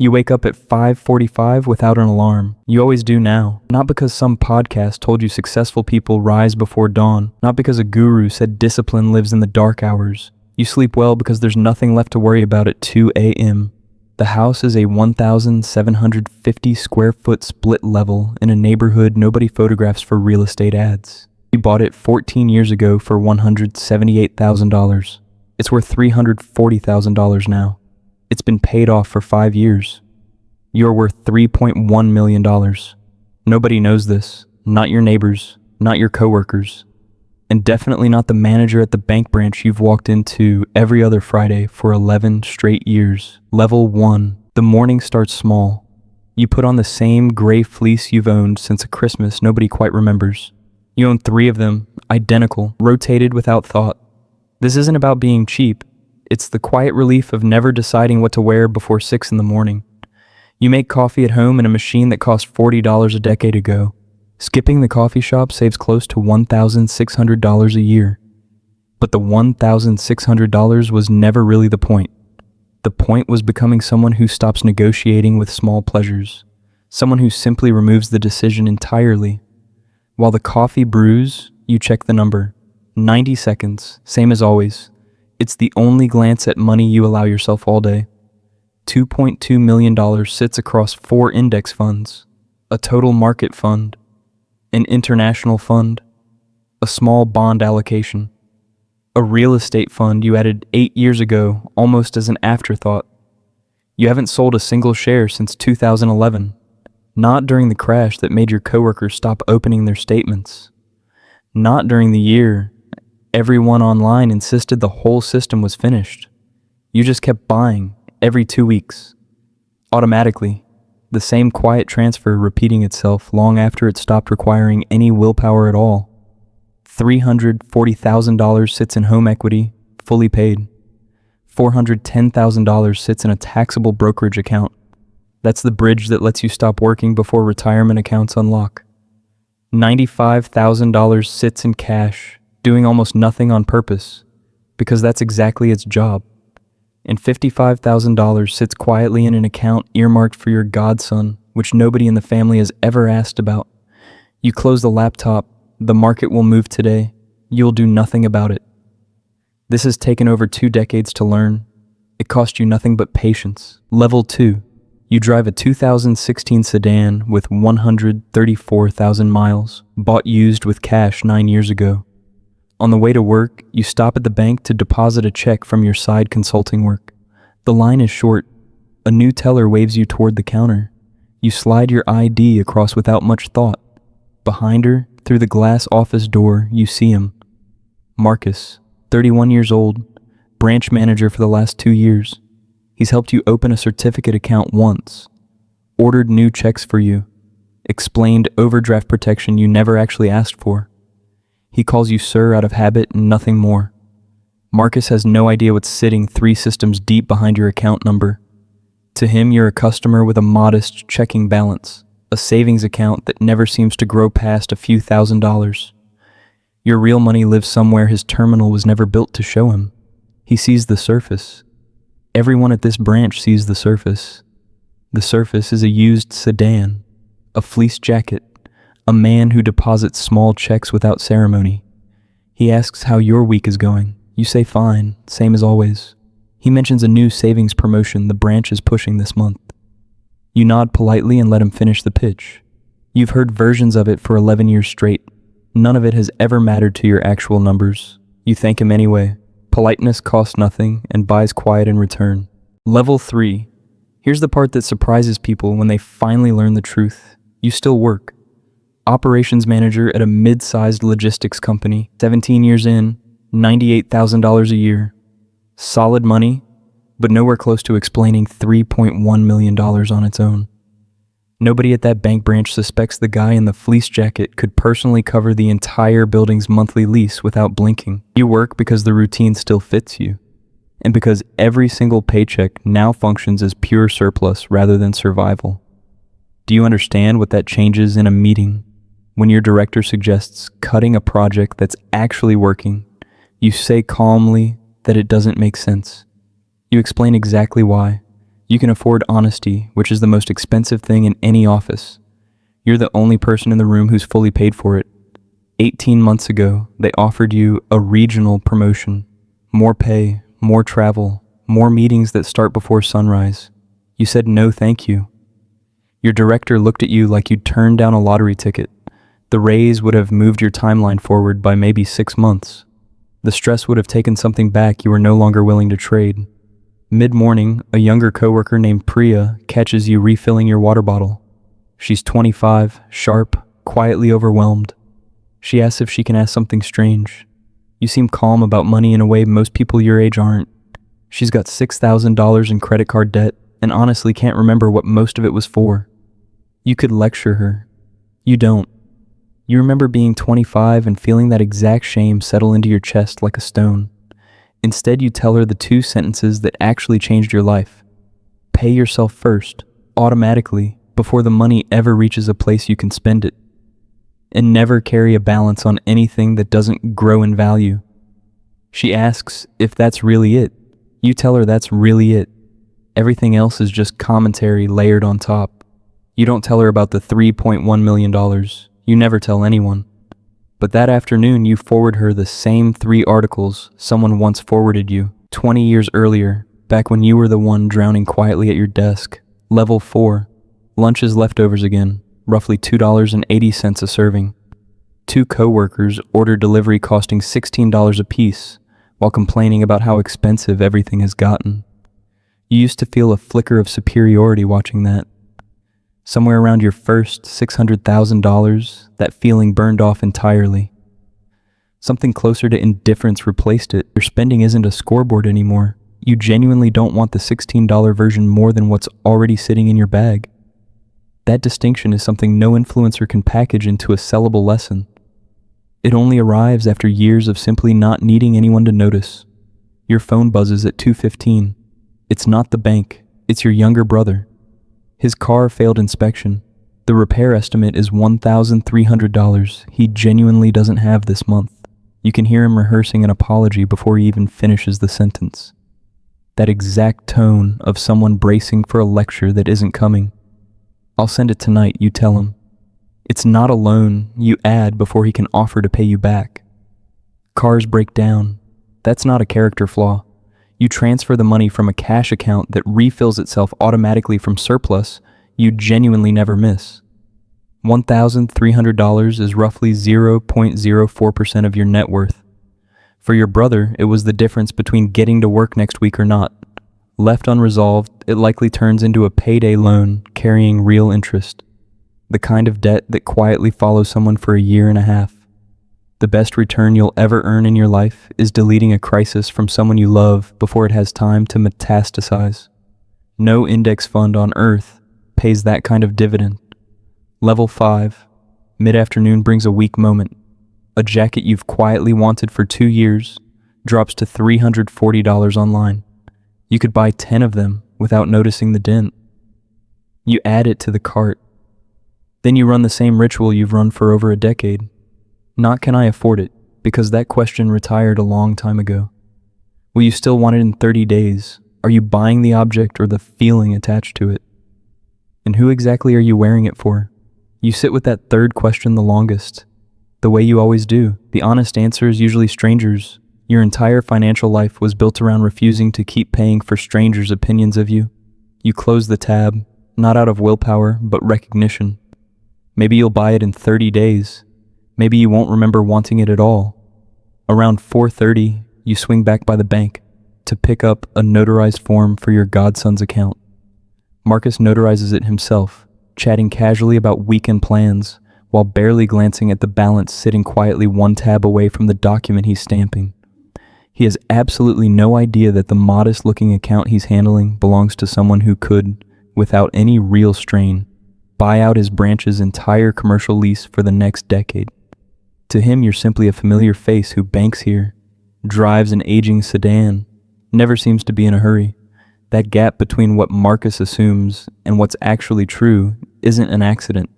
You wake up at 5:45 without an alarm. You always do now. Not because some podcast told you successful people rise before dawn. Not because a guru said discipline lives in the dark hours. You sleep well because there's nothing left to worry about at 2 a.m. The house is a 1,750 square foot split level in a neighborhood nobody photographs for real estate ads. You bought it 14 years ago for $178,000. It's worth $340,000 now. It's been paid off for 5 years. You're worth $3.1 million. Nobody knows this. Not your neighbors, not your coworkers, and definitely not the manager at the bank branch you've walked into every other Friday for 11 straight years. Level 1. The morning starts small. You put on the same gray fleece you've owned since a Christmas nobody quite remembers. You own 3 of them, identical, rotated without thought. This isn't about being cheap. It's the quiet relief of never deciding what to wear before 6 in the morning. You make coffee at home in a machine that cost $40 a decade ago. Skipping the coffee shop saves close to $1,600 a year. But the $1,600 was never really the point. The point was becoming someone who stops negotiating with small pleasures. Someone who simply removes the decision entirely. While the coffee brews, you check the number. 90 seconds, same as always. It's the only glance at money you allow yourself all day. $2.2 million sits across 4 index funds, a total market fund, an international fund, a small bond allocation, a real estate fund you added 8 years ago almost as an afterthought. You haven't sold a single share since 2011, not during the crash that made your coworkers stop opening their statements, not during the year everyone online insisted the whole system was finished. You just kept buying every 2 weeks. Automatically, the same quiet transfer repeating itself long after it stopped requiring any willpower at all. $340,000 sits in home equity, fully paid. $410,000 sits in a taxable brokerage account. That's the bridge that lets you stop working before retirement accounts unlock. $95,000 sits in cash, doing almost nothing on purpose, because that's exactly its job. And $55,000 sits quietly in an account earmarked for your godson, which nobody in the family has ever asked about. You close the laptop, the market will move today, you'll do nothing about it. This has taken over 2 decades to learn. It cost you nothing but patience. Level 2. You drive a 2016 sedan with 134,000 miles, bought used with cash 9 years ago. On the way to work, you stop at the bank to deposit a check from your side consulting work. The line is short. A new teller waves you toward the counter. You slide your ID across without much thought. Behind her, through the glass office door, you see him. Marcus, 31 years old, branch manager for the last 2 years. He's helped you open a certificate account once, ordered new checks for you, explained overdraft protection you never actually asked for. He calls you sir out of habit and nothing more. Marcus has no idea what's sitting 3 systems deep behind your account number. To him, you're a customer with a modest checking balance, a savings account that never seems to grow past a few $1,000s. Your real money lives somewhere his terminal was never built to show him. He sees the surface. Everyone at this branch sees the surface. The surface is a used sedan, a fleece jacket, a man who deposits small checks without ceremony. He asks how your week is going. You say fine, same as always. He mentions a new savings promotion the branch is pushing this month. You nod politely and let him finish the pitch. You've heard versions of it for 11 years straight. None of it has ever mattered to your actual numbers. You thank him anyway. Politeness costs nothing and buys quiet in return. Level 3. Here's the part that surprises people when they finally learn the truth. You still work. Operations manager at a mid-sized logistics company, 17 years in, $98,000 a year. Solid money, but nowhere close to explaining $3.1 million on its own. Nobody at that bank branch suspects the guy in the fleece jacket could personally cover the entire building's monthly lease without blinking. You work because the routine still fits you, and because every single paycheck now functions as pure surplus rather than survival. Do you understand what that changes in a meeting? When your director suggests cutting a project that's actually working, you say calmly that it doesn't make sense. You explain exactly why. You can afford honesty, which is the most expensive thing in any office. You're the only person in the room who's fully paid for it. 18 months ago, they offered you a regional promotion. More pay, more travel, more meetings that start before sunrise. You said no thank you. Your director looked at you like you'd turned down a lottery ticket. The raise would have moved your timeline forward by maybe 6 months. The stress would have taken something back you were no longer willing to trade. Mid-morning, a younger coworker named Priya catches you refilling your water bottle. She's 25, sharp, quietly overwhelmed. She asks if she can ask something strange. You seem calm about money in a way most people your age aren't. She's got $6,000 in credit card debt and honestly can't remember what most of it was for. You could lecture her. You don't. You remember being 25 and feeling that exact shame settle into your chest like a stone. Instead, you tell her the 2 sentences that actually changed your life. Pay yourself first, automatically, before the money ever reaches a place you can spend it. And never carry a balance on anything that doesn't grow in value. She asks if that's really it. You tell her that's really it. Everything else is just commentary layered on top. You don't tell her about the $3.1 million. You never tell anyone. But that afternoon, you forward her the same 3 articles someone once forwarded you 20 years earlier, back when you were the one drowning quietly at your desk. Level 4. Lunch is leftovers again, roughly $2.80 a serving. 2 coworkers order delivery costing $16 a piece, while complaining about how expensive everything has gotten. You used to feel a flicker of superiority watching that. Somewhere around your first $600,000, that feeling burned off entirely. Something closer to indifference replaced it. Your spending isn't a scoreboard anymore. You genuinely don't want the $16 version more than what's already sitting in your bag. That distinction is something no influencer can package into a sellable lesson. It only arrives after years of simply not needing anyone to notice. Your phone buzzes at 2:15. It's not the bank, it's your younger brother. His car failed inspection. The repair estimate is $1,300 he genuinely doesn't have this month. You can hear him rehearsing an apology before he even finishes the sentence. That exact tone of someone bracing for a lecture that isn't coming. I'll send it tonight, you tell him. It's not a loan, you add before he can offer to pay you back. Cars break down. That's not a character flaw. You transfer the money from a cash account that refills itself automatically from surplus you genuinely never miss. $1,300 is roughly 0.04% of your net worth. For your brother, it was the difference between getting to work next week or not. Left unresolved, it likely turns into a payday loan carrying real interest. The kind of debt that quietly follows someone for a year and a half. The best return you'll ever earn in your life is deleting a crisis from someone you love before it has time to metastasize. No index fund on earth pays that kind of dividend. Level 5. Mid-afternoon brings a weak moment. A jacket you've quietly wanted for 2 years drops to $340 online. You could buy 10 of them without noticing the dent. You add it to the cart. Then you run the same ritual you've run for over a decade. Not can I afford it, because that question retired a long time ago. Will you still want it in 30 days? Are you buying the object or the feeling attached to it? And who exactly are you wearing it for? You sit with that third question the longest. The way you always do. The honest answer is usually strangers. Your entire financial life was built around refusing to keep paying for strangers' opinions of you. You close the tab, not out of willpower, but recognition. Maybe you'll buy it in 30 days. Maybe you won't remember wanting it at all. Around 4:30, you swing back by the bank to pick up a notarized form for your godson's account. Marcus notarizes it himself, chatting casually about weekend plans, while barely glancing at the balance sitting quietly 1 tab away from the document he's stamping. He has absolutely no idea that the modest-looking account he's handling belongs to someone who could, without any real strain, buy out his branch's entire commercial lease for the next decade. To him, you're simply a familiar face who banks here, drives an aging sedan, never seems to be in a hurry. That gap between what Marcus assumes and what's actually true isn't an accident.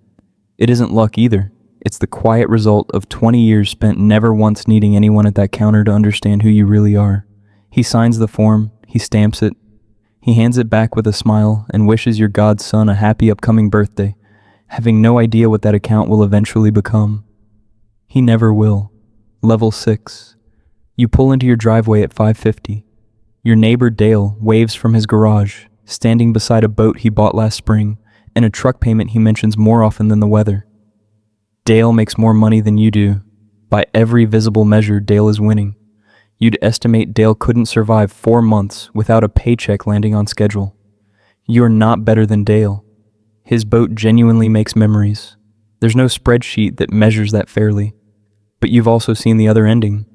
It isn't luck either. It's the quiet result of 20 years spent never once needing anyone at that counter to understand who you really are. He signs the form, he stamps it. He hands it back with a smile and wishes your godson a happy upcoming birthday, having no idea what that account will eventually become. He never will. Level 6. You pull into your driveway at 5:50. Your neighbor Dale waves from his garage, standing beside a boat he bought last spring and a truck payment he mentions more often than the weather. Dale makes more money than you do. By every visible measure, Dale is winning. You'd estimate Dale couldn't survive 4 months without a paycheck landing on schedule. You're not better than Dale. His boat genuinely makes memories. There's no spreadsheet that measures that fairly. But you've also seen the other ending.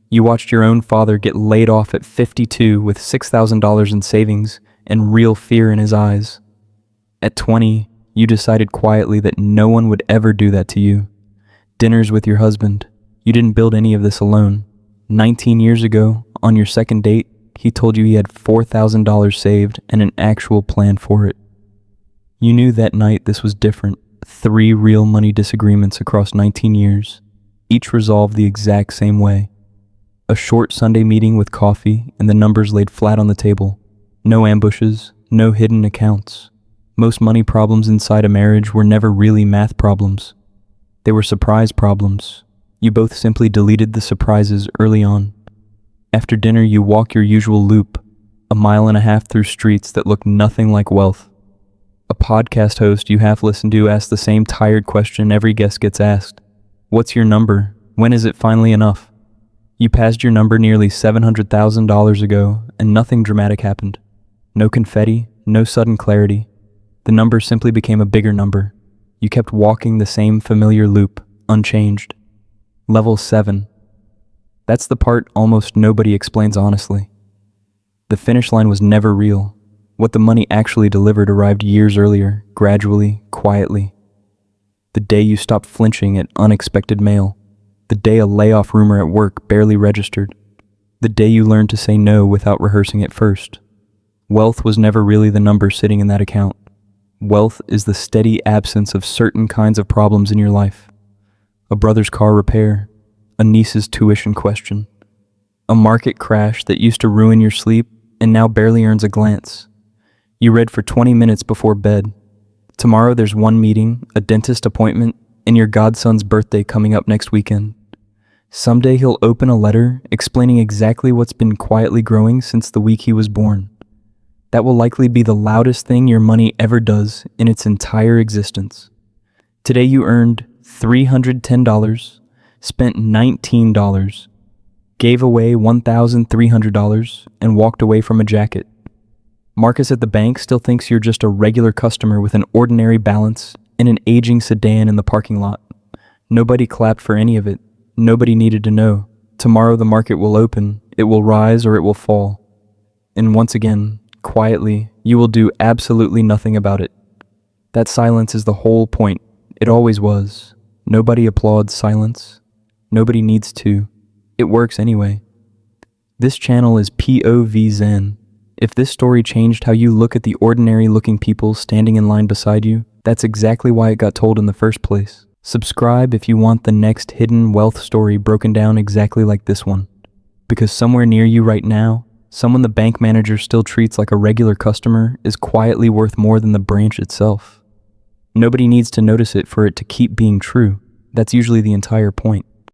You watched your own father get laid off at 52 with $6,000 in savings and real fear in his eyes. At 20, you decided quietly that no one would ever do that to you. Dinners with your husband. You didn't build any of this alone. 19 years ago, on your second date, he told you he had $4,000 saved and an actual plan for it. You knew that night this was different. 3 real money disagreements across 19 years, each resolved the exact same way. A short Sunday meeting with coffee and the numbers laid flat on the table. No ambushes, no hidden accounts. Most money problems inside a marriage were never really math problems. They were surprise problems. You both simply deleted the surprises early on. After dinner, you walk your usual loop, 1.5 miles through streets that look nothing like wealth. A podcast host you half listen to asks the same tired question every guest gets asked. What's your number? When is it finally enough? You passed your number nearly $700,000 ago, and nothing dramatic happened. No confetti, no sudden clarity. The number simply became a bigger number. You kept walking the same familiar loop, unchanged. Level 7. That's the part almost nobody explains honestly. The finish line was never real. What the money actually delivered arrived years earlier, gradually, quietly. The day you stopped flinching at unexpected mail. The day a layoff rumor at work barely registered. The day you learned to say no without rehearsing it first. Wealth was never really the number sitting in that account. Wealth is the steady absence of certain kinds of problems in your life. A brother's car repair, a niece's tuition question, a market crash that used to ruin your sleep and now barely earns a glance. You read for 20 minutes before bed. Tomorrow there's one meeting, a dentist appointment, and your godson's birthday coming up next weekend. Someday he'll open a letter explaining exactly what's been quietly growing since the week he was born. That will likely be the loudest thing your money ever does in its entire existence. Today you earned $310, spent $19, gave away $1,300, and walked away from a jacket. Marcus at the bank still thinks you're just a regular customer with an ordinary balance and an aging sedan in the parking lot. Nobody clapped for any of it. Nobody needed to know. Tomorrow the market will open, it will rise or it will fall. And once again, quietly, you will do absolutely nothing about it. That silence is the whole point. It always was. Nobody applauds silence. Nobody needs to. It works anyway. This channel is POV Zenn. If this story changed how you look at the ordinary-looking people standing in line beside you, that's exactly why it got told in the first place. Subscribe if you want the next hidden wealth story broken down exactly like this one. Because somewhere near you right now, someone the bank manager still treats like a regular customer is quietly worth more than the branch itself. Nobody needs to notice it for it to keep being true. That's usually the entire point.